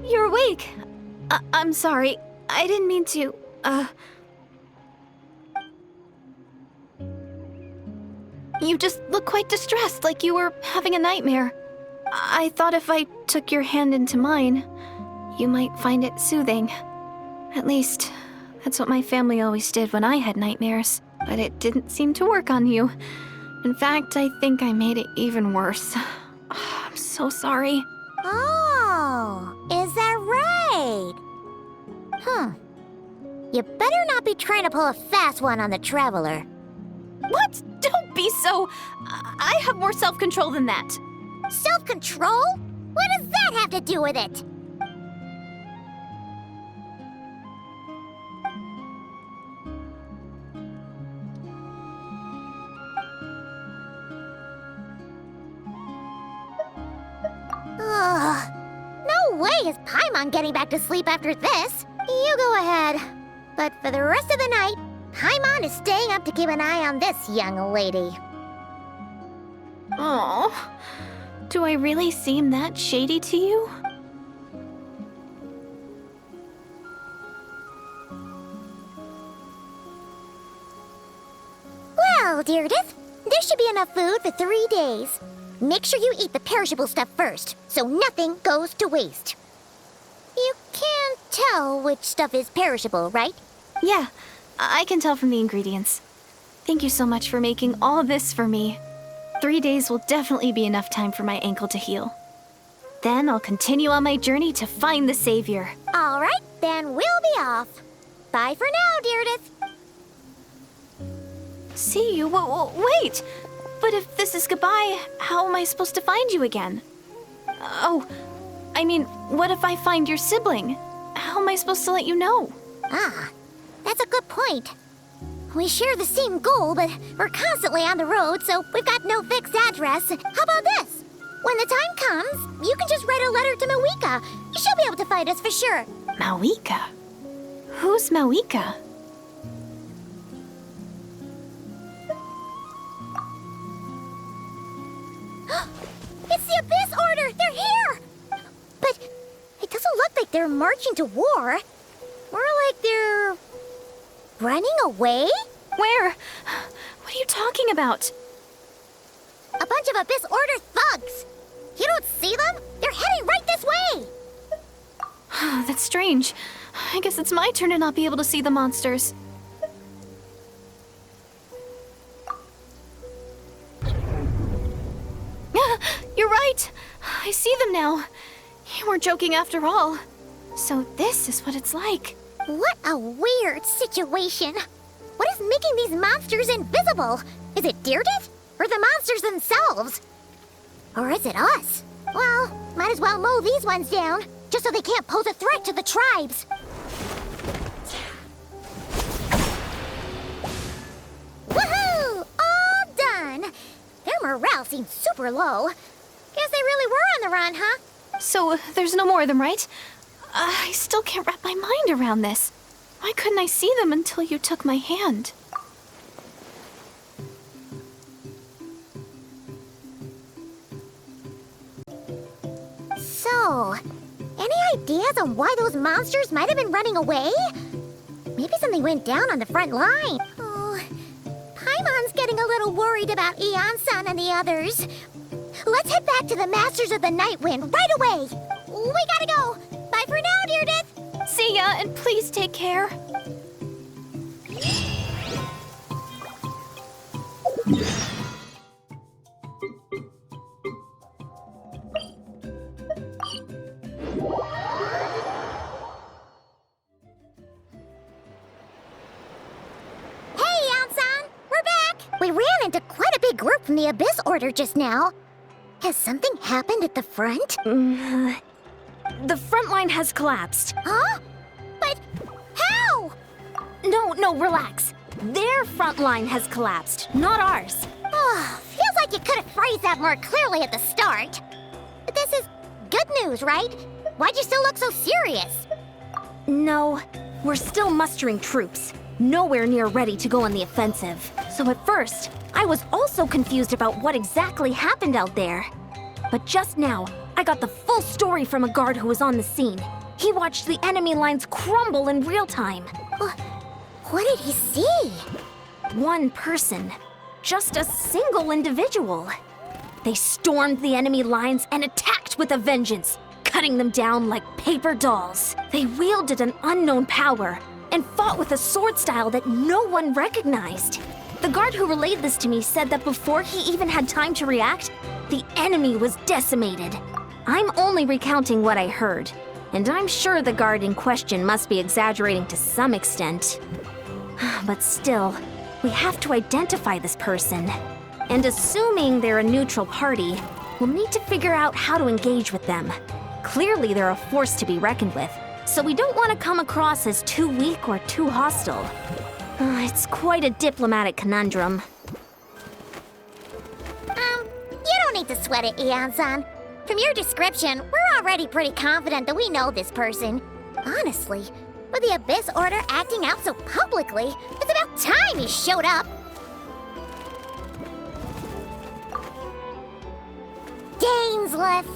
you're awake. I'm sorry. I didn't mean to, You just look quite distressed, like you were having a nightmare. I thought if I took your hand into mine, you might find it soothing. At least, that's what my family always did when I had nightmares. But it didn't seem to work on you. In fact, I think I made it even worse. I'm so sorry. Oh, is that right? You better not be trying to pull a fast one on the Traveler. What? Don't be so... I have more self-control than that. Self-control? What does that have to do with it? Ugh. No way is Paimon getting back to sleep after this. You go ahead. But for the rest of the night, Paimon is staying up to keep an eye on this young lady. Oh, do I really seem that shady to you? Well, Deirdith, there should be enough food for 3 days. Make sure you eat the perishable stuff first, so nothing goes to waste. You can't tell which stuff is perishable, right? Yeah, I can tell from the ingredients. Thank you so much for making all of this for me. 3 days will definitely be enough time for my ankle to heal. Then I'll continue on my journey to find the Savior. All right, then we'll be off. Bye for now, Deirdith. See you? Wait! But if this is goodbye, how am I supposed to find you again? Oh, I mean, what if I find your sibling? How am I supposed to let you know? Ah, that's a good point. We share the same goal, but we're constantly on the road, so we've got no fixed address. How about this? When the time comes, you can just write a letter to Mawika. She'll be able to find us for sure. Mawika? Who's Mawika? It's the Abyss Order! They're here! But it doesn't look like they're marching to war. More like they're... running away? Where? What are you talking about? A bunch of Abyss Order thugs! You don't see them? They're heading right this way! That's strange. I guess it's my turn to not be able to see the monsters. You're right. I see them now. You weren't joking after all. So this is what it's like. What a weird situation. What is making these monsters invisible? Is it Deirdith? Or the monsters themselves? Or is it us? Well, might as well mow these ones down, just so they can't pose a threat to the tribes. Woohoo! All done! Their morale seems super low. Guess they really were on the run, huh? So there's no more of them, right? I still can't wrap my mind around this. Why couldn't I see them until you took my hand? So, any ideas on why those monsters might have been running away? Maybe something went down on the front line. Oh, Paimon's getting a little worried about Eon-san and the others. Let's head back to the Masters of the Night Wind right away. We gotta go. Bye for now, Deirdith. See ya, and please take care. We ran into quite a big group from the Abyss Order just now. Has something happened at the front? The front line has collapsed. Huh? But how? No, relax. Their front line has collapsed, not ours. Oh, feels like you could have phrased that more clearly at the start. But this is good news, right? Why'd you still look so serious? No, we're still mustering troops. Nowhere near ready to go on the offensive. So at first, I was also confused about what exactly happened out there. But just now, I got the full story from a guard who was on the scene. He watched the enemy lines crumble in real time. What did he see? One person. Just a single individual. They stormed the enemy lines and attacked with a vengeance, cutting them down like paper dolls. They wielded an unknown power and fought with a sword style that no one recognized. The guard who relayed this to me said that before he even had time to react, the enemy was decimated. I'm only recounting what I heard, and I'm sure the guard in question must be exaggerating to some extent. But still, we have to identify this person. And assuming they're a neutral party, we'll need to figure out how to engage with them. Clearly, they're a force to be reckoned with, so we don't want to come across as too weak or too hostile. It's quite a diplomatic conundrum. You don't need to sweat it, Eon-san. From your description, we're already pretty confident that we know this person. Honestly, with the Abyss Order acting out so publicly, it's about time he showed up. Gainsliff!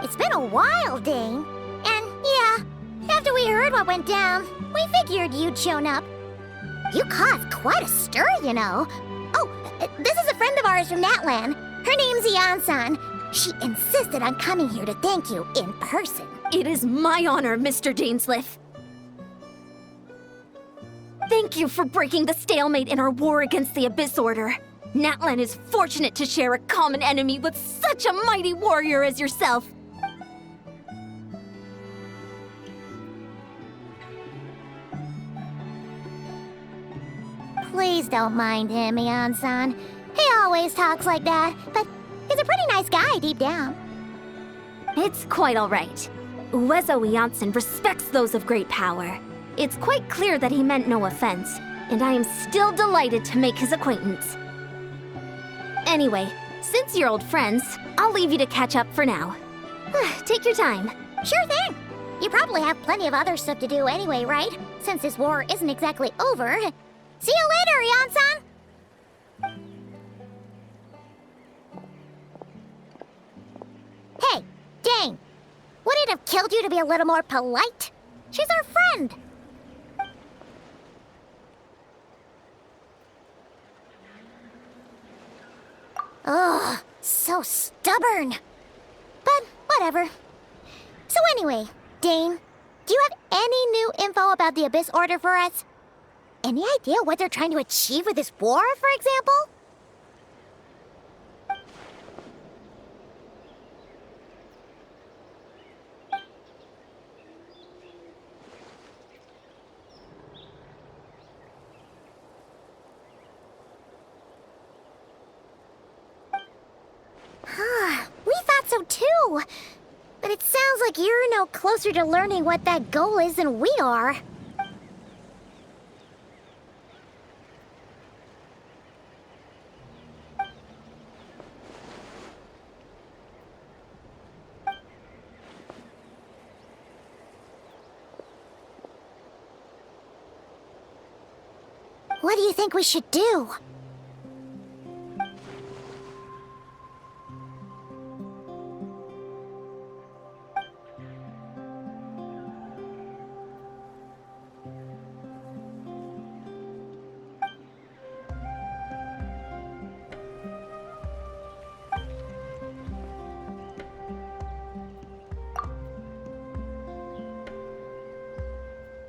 It's been a while, Dane. And yeah, after we heard what went down, we figured you'd shown up. You caused quite a stir, you know. Oh, this is a friend of ours from Natlan. Her name's Eon-san. She insisted on coming here to thank you in person. It is my honor, Mr. Gainsliff. Thank you for breaking the stalemate in our war against the Abyss Order. Natlan is fortunate to share a common enemy with such a mighty warrior as yourself. Please don't mind him, Eon-san. He always talks like that, but he's a pretty nice guy deep down. It's quite all right. Uezo Janssen respects those of great power. It's quite clear that he meant no offense, and I am still delighted to make his acquaintance. Anyway, since you're old friends, I'll leave you to catch up for now. Take your time. Sure thing. You probably have plenty of other stuff to do anyway, right? Since this war isn't exactly over. See you later, Eon-san! Hey, Dane! Would it have killed you to be a little more polite? She's our friend! Ugh, so stubborn. But whatever. So anyway, Dane, do you have any new info about the Abyss Order for us? Any idea what they're trying to achieve with this war, for example? We thought so too. But it sounds like you're no closer to learning what that goal is than we are. What do you think we should do?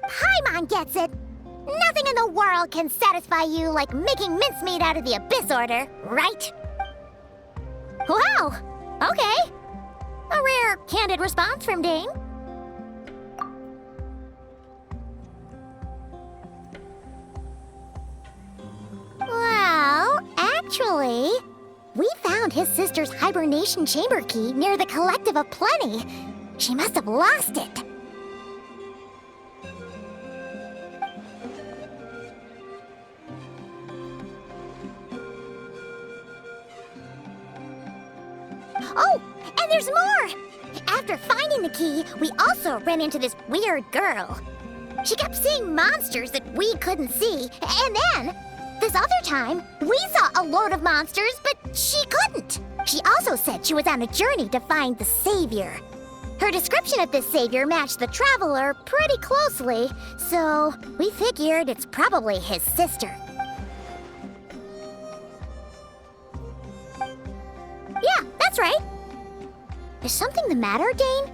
Paimon gets it! Nothing in the world can satisfy you like making mincemeat out of the Abyss Order, right? Wow! Okay. A rare, candid response from Dane. Well, actually, found his sister's hibernation chamber key near the Collective of Plenty. She must have lost it. Oh, and there's more! After finding the key, we also ran into this weird girl. She kept seeing monsters that we couldn't see, and then, this other time, we saw a load of monsters, but she couldn't. She also said she was on a journey to find the Savior. Her description of this Savior matched the Traveler pretty closely, so we figured it's probably his sister. Yeah, that's right. Is something the matter, Dane?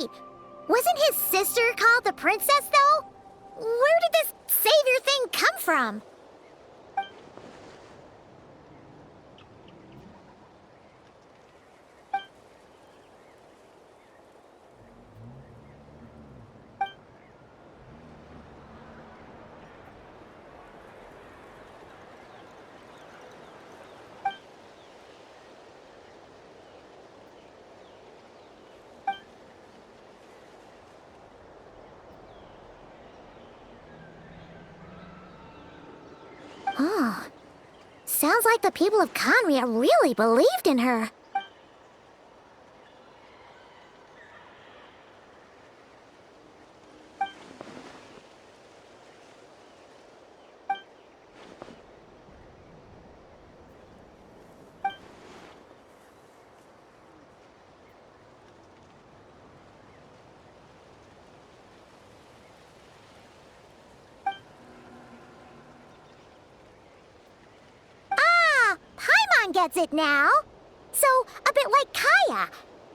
Wait, wasn't his sister called the princess, though? Where did this savior thing come from? Oh, sounds like the people of Conria really believed in her. Gets it now. So, a bit like Kaya,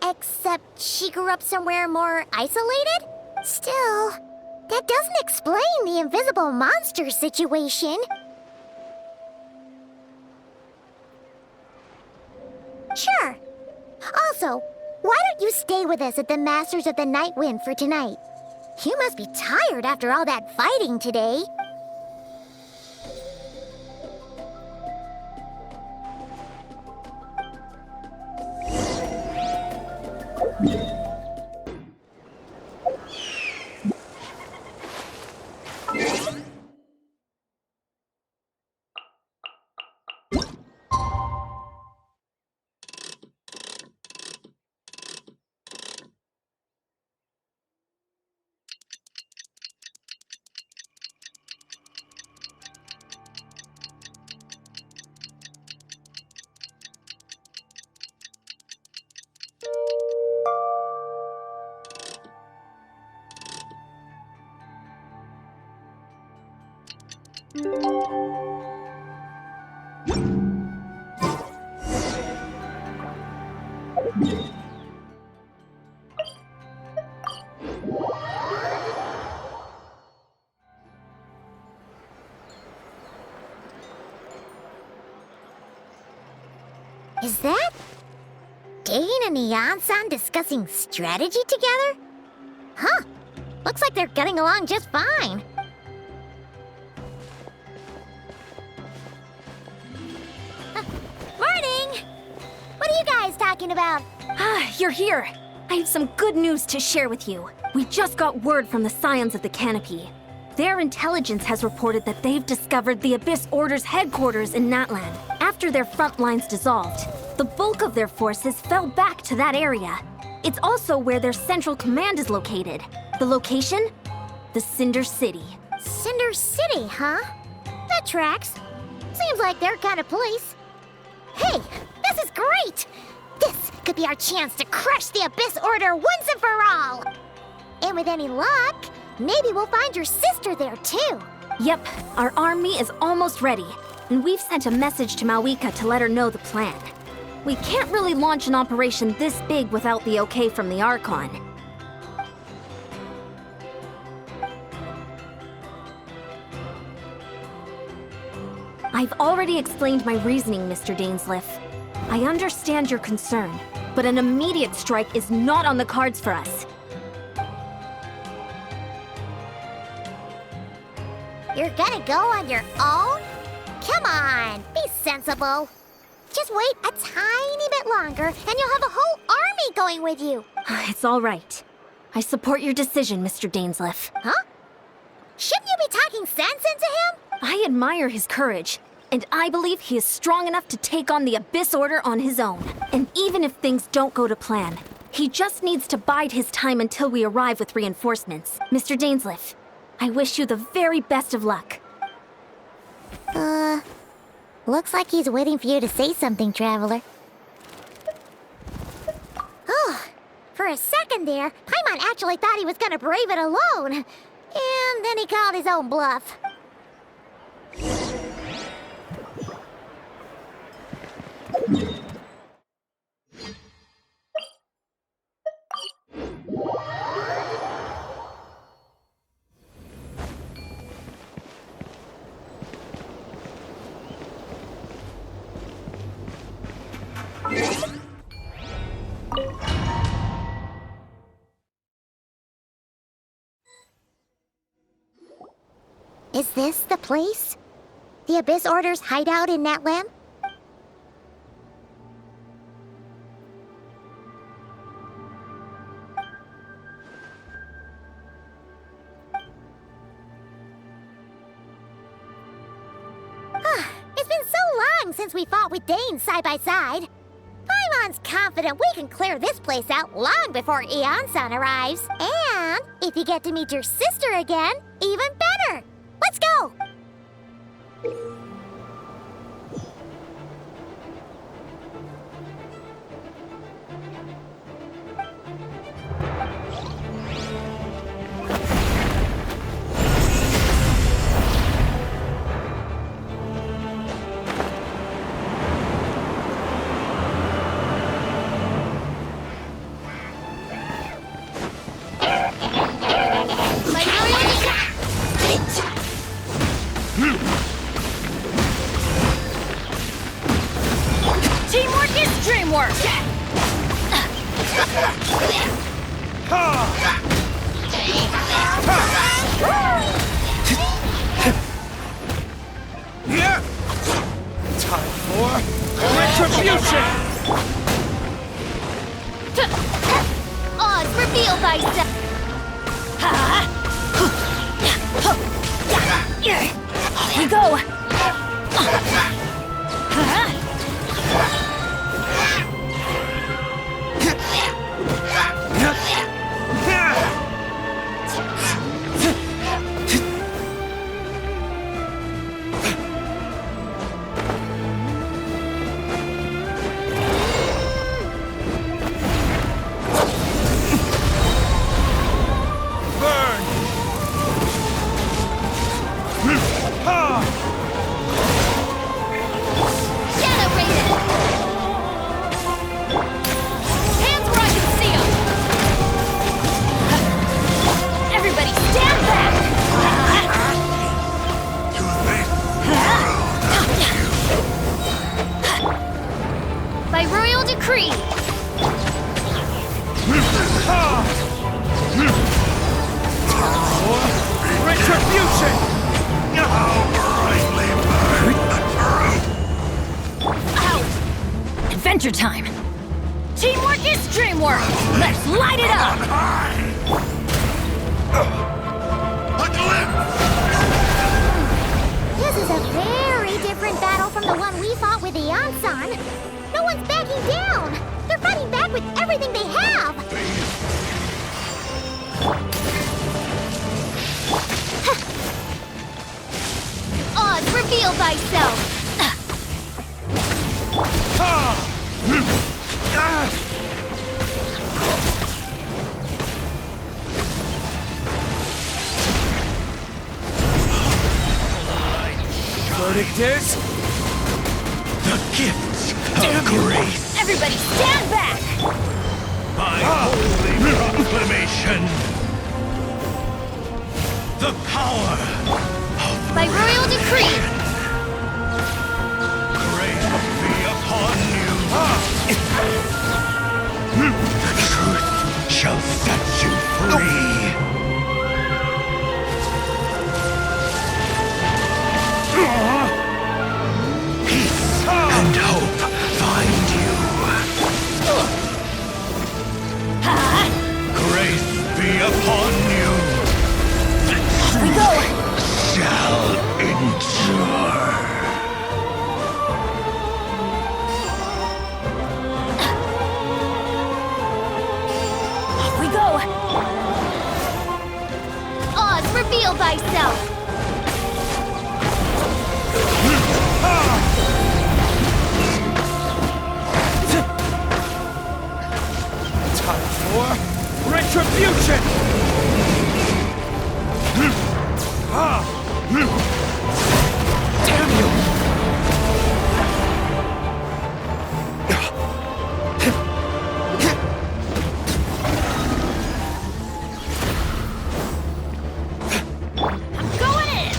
except she grew up somewhere more isolated? Still, that doesn't explain the invisible monster situation. Sure. Also, why don't you stay with us at the Masters of the Night Wind for tonight? You must be tired after all that fighting today. Is that Dane and Neon-san discussing strategy together? Huh. Looks like they're getting along just fine. Morning! What are you guys talking about? Ah, you're here. I have some good news to share with you. We just got word from the Scions of the Canopy. Their intelligence has reported that they've discovered the Abyss Order's headquarters in Natlan. After their front lines dissolved, the bulk of their forces fell back to that area. It's also where their central command is located. The location? The Cinder City. Cinder City, huh? That tracks. Seems like their kind of place. Hey, this is great! This could be our chance to crush the Abyss Order once and for all! And with any luck, maybe we'll find your sister there too. Yep, our army is almost ready, and we've sent a message to Mawika to let her know the plan. We can't really launch an operation this big without the okay from the Archon. I've already explained my reasoning, Mr. Dainsleif. I understand your concern, but an immediate strike is not on the cards for us. You're gonna go on your own? Come on, be sensible. Just wait a tiny bit longer, and you'll have a whole army going with you. It's all right. I support your decision, Mr. Dainsleif. Huh? Shouldn't you be talking sense into him? I admire his courage, and I believe he is strong enough to take on the Abyss Order on his own. And even if things don't go to plan, he just needs to bide his time until we arrive with reinforcements. Mr. Dainsleif, I wish you the very best of luck. Looks like he's waiting for you to say something, Traveler. Oh, for a second there, Paimon actually thought he was gonna brave it alone. And then he called his own bluff. Is this the place? The Abyss Order's hideout in Natlam? It's been so long since we fought with Dane side by side. Paimon's confident we can clear this place out long before Eon-san arrives. And if you get to meet your sister again, even better. Let's go! Teamwork is dreamwork! Time for retribution! Oz, reveal thyself! Here we go! Adventure time! Teamwork is dreamwork! Let's light it up! This is a very different battle from the one we fought with Eon-san. No one's backing down! They're fighting back with everything they have! Oz, reveal thyself! Verdict is the gifts of grace. Everybody stand back! By holy proclamation, the power of By royal decree, grace be upon you. The truth shall set you free. endure. Off we go! Oz, reveal thyself! Time for retribution! Damn you! Going in!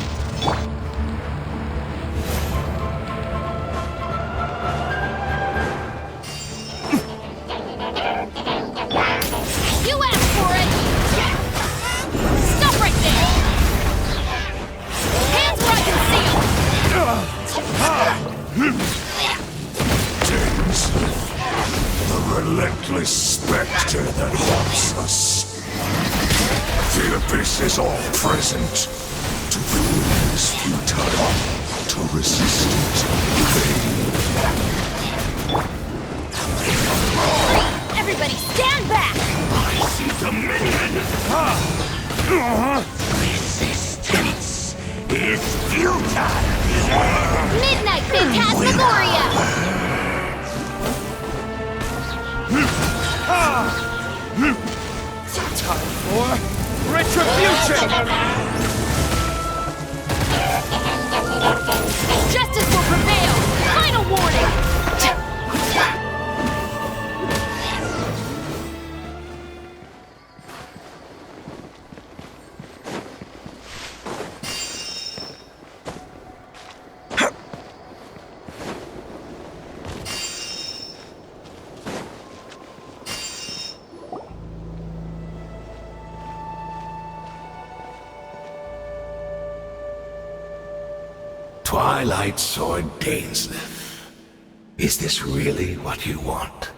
You asked for it! Stop right there! Hands where I can see 'em! The relentless specter that haunts us. The abyss is all present. To win is futile. To resist it, vain. Everybody stand back! I see dominion! Resistance is futile! Midnight Phantasmagoria! Time for retribution! Justice will prevail! Final warning! Twilight Sword Dainsleif. Is this really what you want?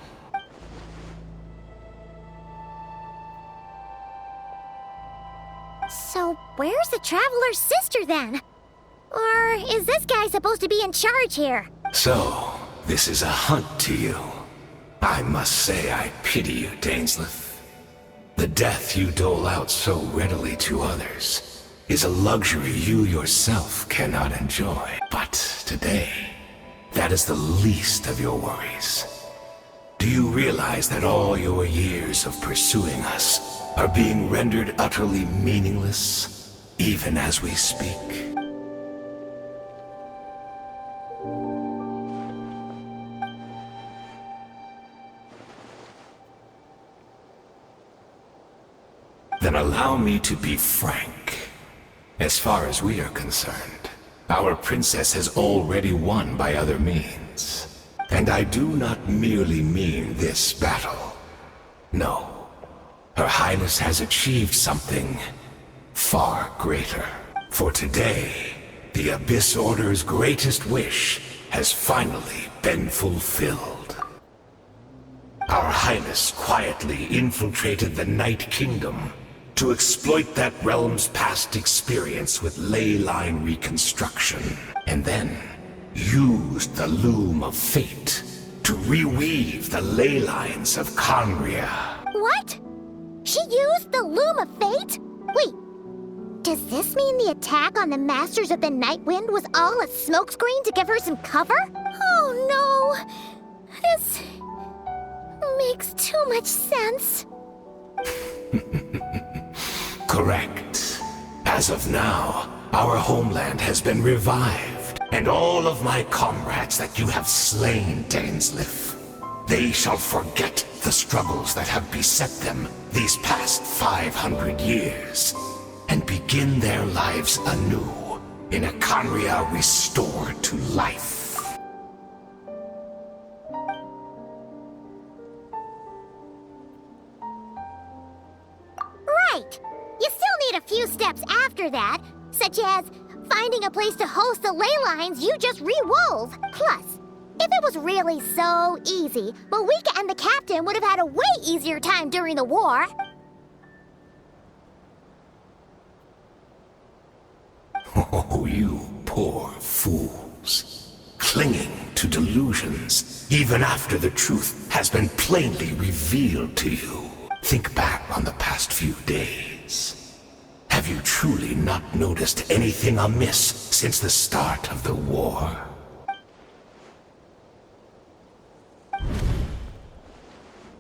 So, where's the Traveler's sister then? Or is this guy supposed to be in charge here? So, this is a hunt to you. I must say I pity you, Dainsleif. The death you dole out so readily to others is a luxury you yourself cannot enjoy. But today, that is the least of your worries. Do you realize that all your years of pursuing us are being rendered utterly meaningless, even as we speak? Then allow me to be frank. As far as we are concerned, our princess has already won by other means. And I do not merely mean this battle. No. Her Highness has achieved something far greater. For today, the Abyss Order's greatest wish has finally been fulfilled. Our Highness quietly infiltrated the Night Kingdom to exploit that realm's past experience with ley line reconstruction, and then used the Loom of Fate to reweave the ley lines of Conria. What? She used the Loom of Fate? Wait, does this mean the attack on the Masters of the Night Wind was all a smokescreen to give her some cover? Oh no! This makes too much sense. Correct. As of now, our homeland has been revived, and all of my comrades that you have slain, Dainsleif, they shall forget the struggles that have beset them these past 500 years, and begin their lives anew in a Conria restored to life. Right! You still need a few steps after that, such as finding a place to host the ley lines you just re-wove. Plus, if it was really so easy, Moeka and the captain would have had a way easier time during the war. Oh, you Poor fools, clinging to delusions, even after the truth has been plainly revealed to you. Think back on the past few days. Have you truly not noticed anything amiss since the start of the war?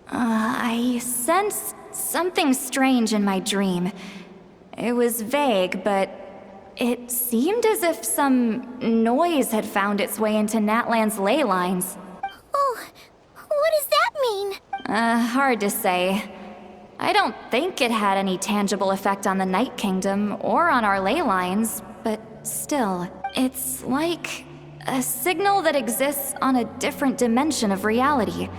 I sensed something strange in my dream. It was vague, but it seemed as if some noise had found its way into Natlan's ley lines. Oh, what does that mean? Hard to say. I don't think it had any tangible effect on the Night Kingdom or on our ley lines, but still, it's like a signal that exists on a different dimension of reality.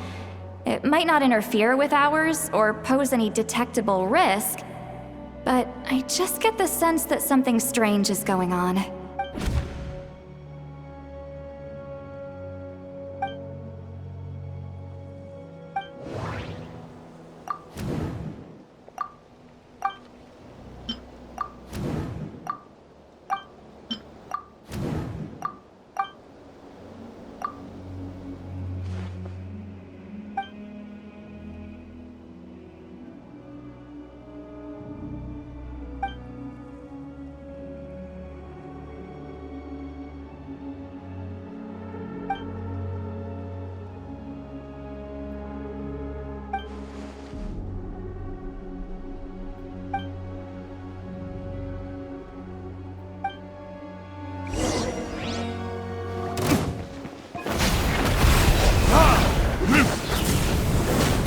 It might not interfere with ours or pose any detectable risk, but I just get the sense that something strange is going on.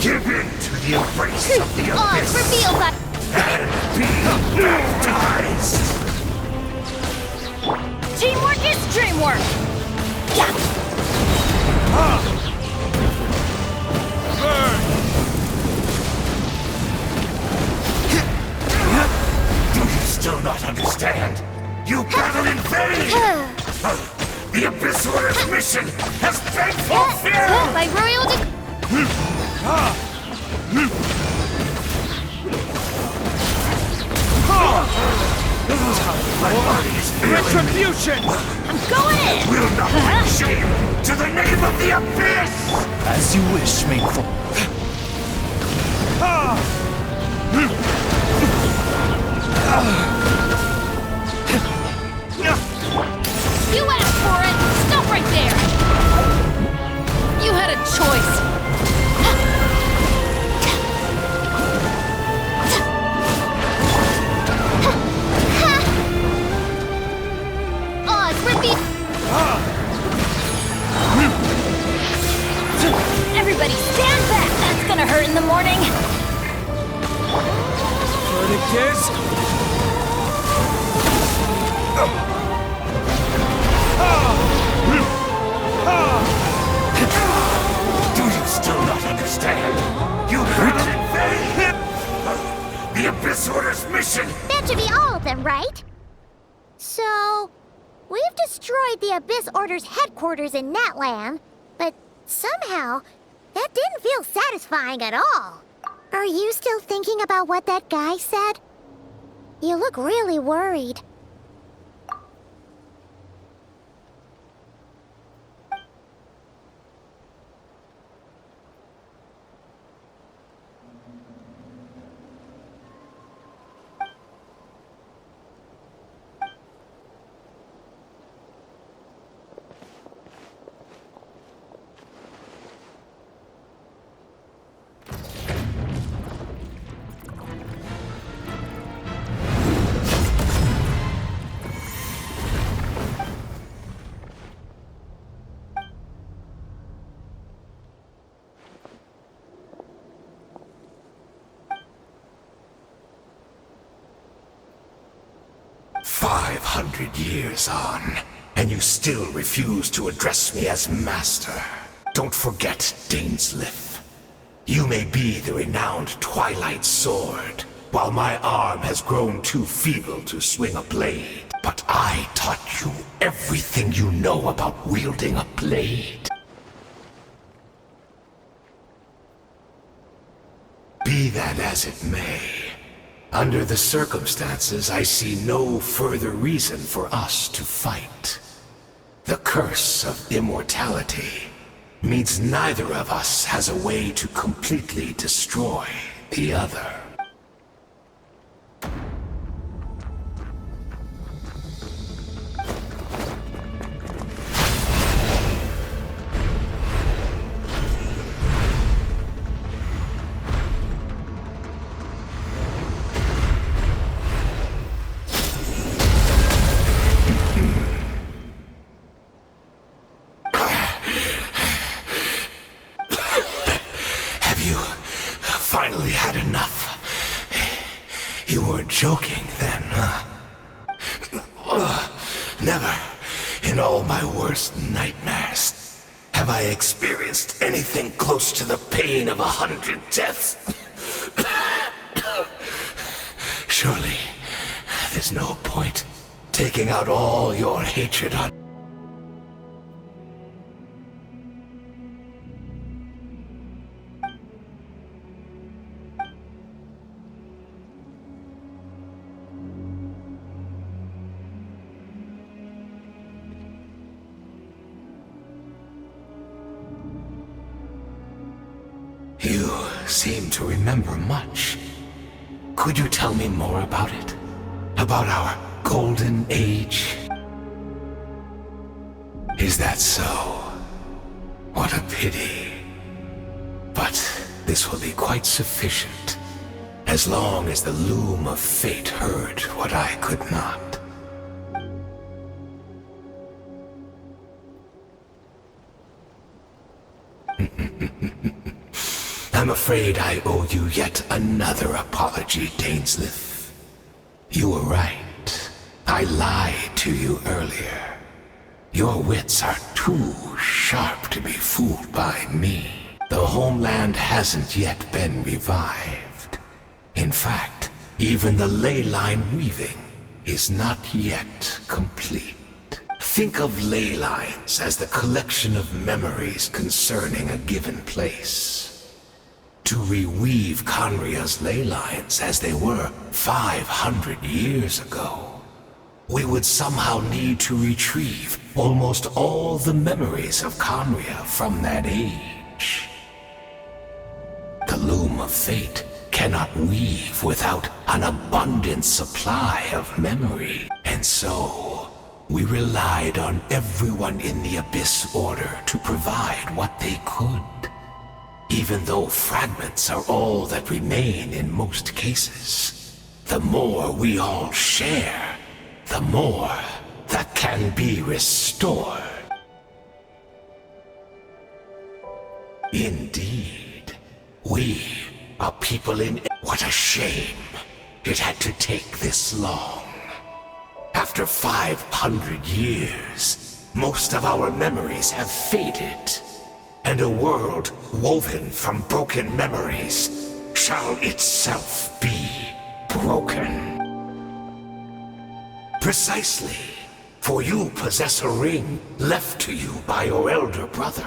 Give in to the embrace of the abyss Reveal that. and be baptized! Teamwork is dreamwork! Do you still not understand? You battled in vain! The Abyss Order's mission has been fulfilled! By royal decree. My body is failing me. Retribution! I'm going in! Will not bring shame to the name of the Abyss! As you wish, Maidful. You asked for it! Stop right there! You had a choice! Oz, reveal. Everybody stand back! That's gonna hurt in the morning! Verdict is... Do you still not understand? You battled in vain! The Abyss Order's mission! That should be all of them, right? So, we've destroyed the Abyss Order's headquarters in Natlan, but somehow, that didn't feel satisfying at all. Are you still thinking about what that guy said? You look really worried. Years on, and you still refuse to address me as Master. Don't forget, Dainsleif. You may be the renowned Twilight Sword, while my arm has grown too feeble to swing a blade. But I taught you everything you know about wielding a blade. Be that as it may, Under the circumstances, I see no further reason for us to fight. The curse of immortality means neither of us has a way to completely destroy the other. Finally had enough. You weren't joking then, huh? Never, in all my worst nightmares, have I experienced anything close to the pain of 100 deaths. Surely, there's no point taking out all your hatred on... You seem to remember much. Could you tell me more about it? About our golden age? Is that so? What a pity. But this will be quite sufficient, as long as the loom of fate heard what I could not. I'm afraid I owe you yet another apology, Dainsleif. You were right. I lied to you earlier. Your wits are too sharp to be fooled by me. The homeland hasn't yet been revived. In fact, even the ley line weaving is not yet complete. Think of ley lines as the collection of memories concerning a given place. To reweave Conria's ley lines as they were 500 years ago, we would somehow need to retrieve almost all the memories of Conria from that age. The loom of fate cannot weave without an abundant supply of memory, and so we relied on everyone in the Abyss Order to provide what they could. Even though fragments are all that remain in most cases, the more we all share, the more that can be restored. Indeed, we are people in... What a shame it had to take this long. After 500 years, most of our memories have faded. And a world woven from broken memories shall itself be broken. Precisely, for you possess a ring left to you by your elder brother,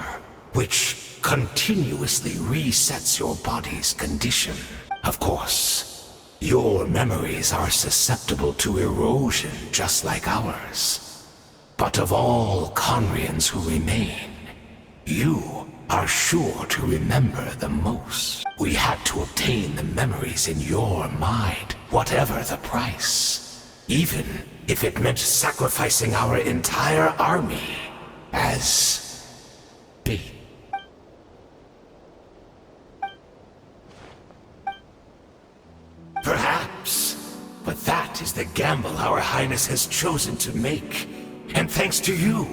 which continuously resets your body's condition. Of course, your memories are susceptible to erosion just like ours. But of all Conrians who remain, you are sure to remember the most. We had to obtain the memories in your mind, whatever the price. Even if it meant sacrificing our entire army as bait. Perhaps, but that is the gamble our Highness has chosen to make. And thanks to you,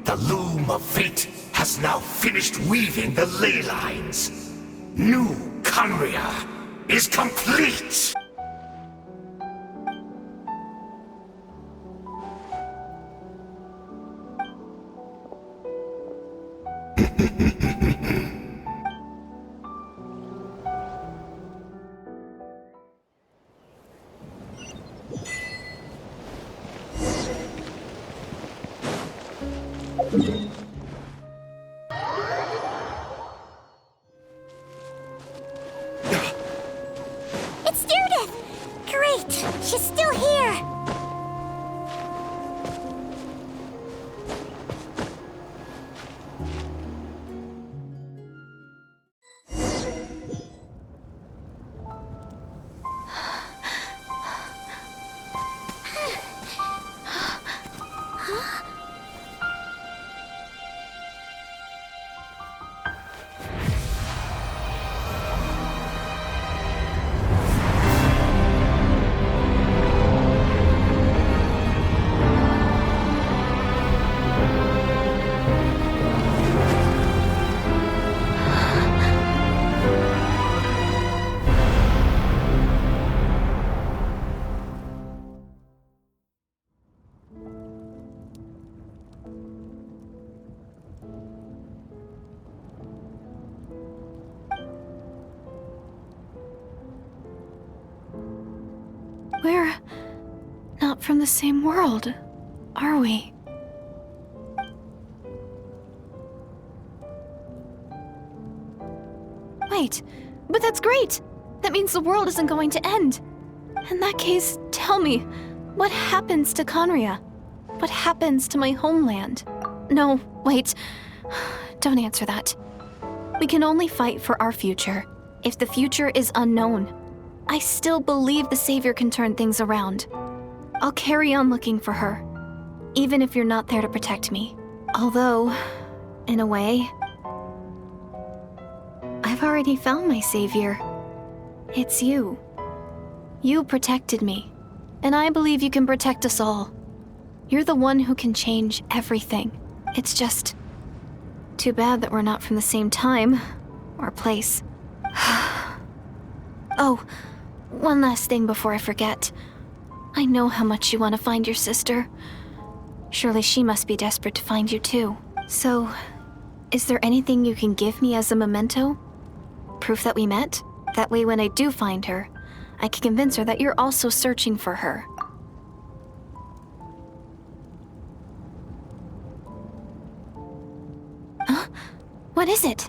the loom of fate has now finished weaving the ley lines. New Conria is complete! from the same world, are we? Wait, but that's great! That means the world isn't going to end. In that case, tell me, what happens to Conria? What happens to my homeland? No, wait. Don't answer that. We can only fight for our future. If the future is unknown, I still believe the Savior can turn things around. I'll carry on looking for her, even if you're not there to protect me. Although, in a way, I've already found my Savior. It's you. You protected me, and I believe you can protect us all. You're the one who can change everything. It's just too bad that we're not from the same time or place. Oh, one last thing before I forget. I know how much you want to find your sister. Surely she must be desperate to find you too. So, is there anything you can give me as a memento? Proof that we met? That way when I do find her, I can convince her that you're also searching for her. Huh? What is it?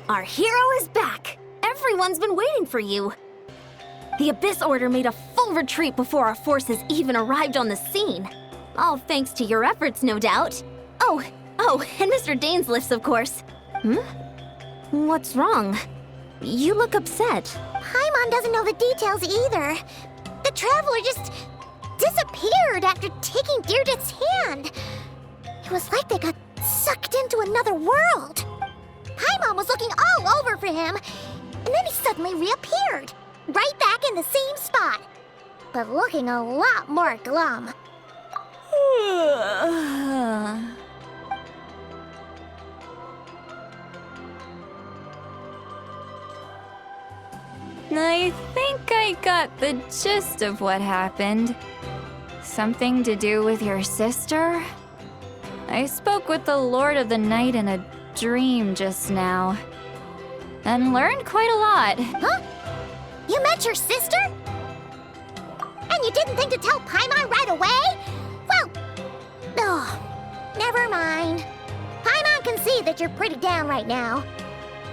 Our hero is back! Everyone's been waiting for you! The Abyss Order made a full retreat before our forces even arrived on the scene. All thanks to your efforts, no doubt. Oh, and Mr. Dainsliff's, of course. What's wrong? You look upset. Paimon doesn't know the details either. The Traveler just disappeared after taking Deirdre's hand. It was like they got sucked into another world. Paimon was looking all over for him, and then he suddenly reappeared, right back in the same spot, but looking a lot more glum. I think I got the gist of what happened. Something to do with your sister? I spoke with the Lord of the Night in a dream just now, and learned quite a lot. Huh? You met your sister? And you didn't think to tell Paimon right away? Well, never mind. Paimon can see that you're pretty down right now.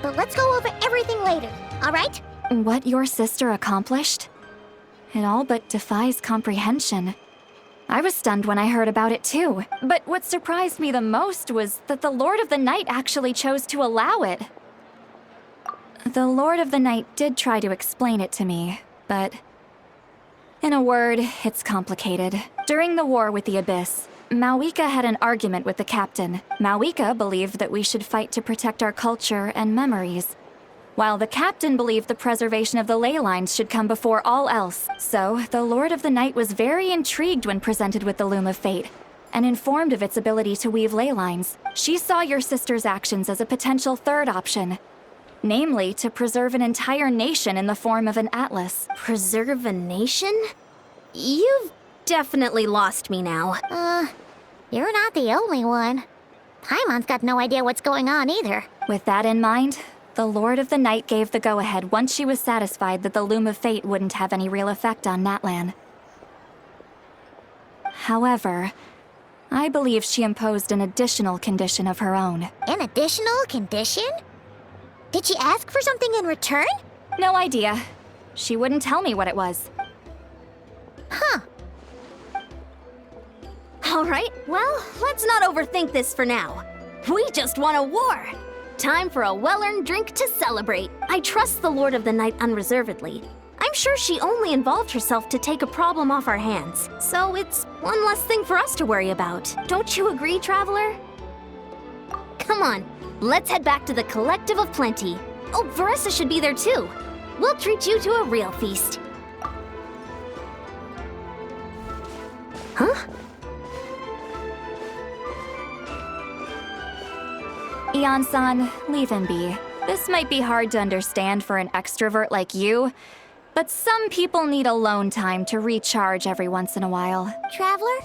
But let's go over everything later, all right? What your sister accomplished? It all but defies comprehension. I was stunned when I heard about it too, but what surprised me the most was that the Lord of the Night actually chose to allow it. The Lord of the Night did try to explain it to me, but in a word, it's complicated. During the war with the Abyss, Mawika had an argument with the captain. Mawika believed that we should fight to protect our culture and memories, while the captain believed the preservation of the ley lines should come before all else. So, the Lord of the Night was very intrigued when presented with the Loom of Fate, and informed of its ability to weave ley lines. She saw your sister's actions as a potential third option, namely to preserve an entire nation in the form of an atlas. Preserve a nation? You've definitely lost me now. You're not the only one. Paimon's got no idea what's going on either. With that in mind, the Lord of the Night gave the go-ahead once she was satisfied that the Loom of Fate wouldn't have any real effect on Natlan. However, I believe she imposed an additional condition of her own. An additional condition? Did she ask for something in return? No idea. She wouldn't tell me what it was. Huh. All right, well, let's not overthink this for now. We just won a war. Time for a well-earned drink to celebrate. I trust the Lord of the Night unreservedly. I'm sure she only involved herself to take a problem off our hands. So it's one less thing for us to worry about. Don't you agree, Traveler? Come on, let's head back to the Collective of Plenty. Oh, Varessa should be there too. We'll treat you to a real feast. Huh? Ian-san, leave him be. This might be hard to understand for an extrovert like you, but some people need alone time to recharge every once in a while. Traveler?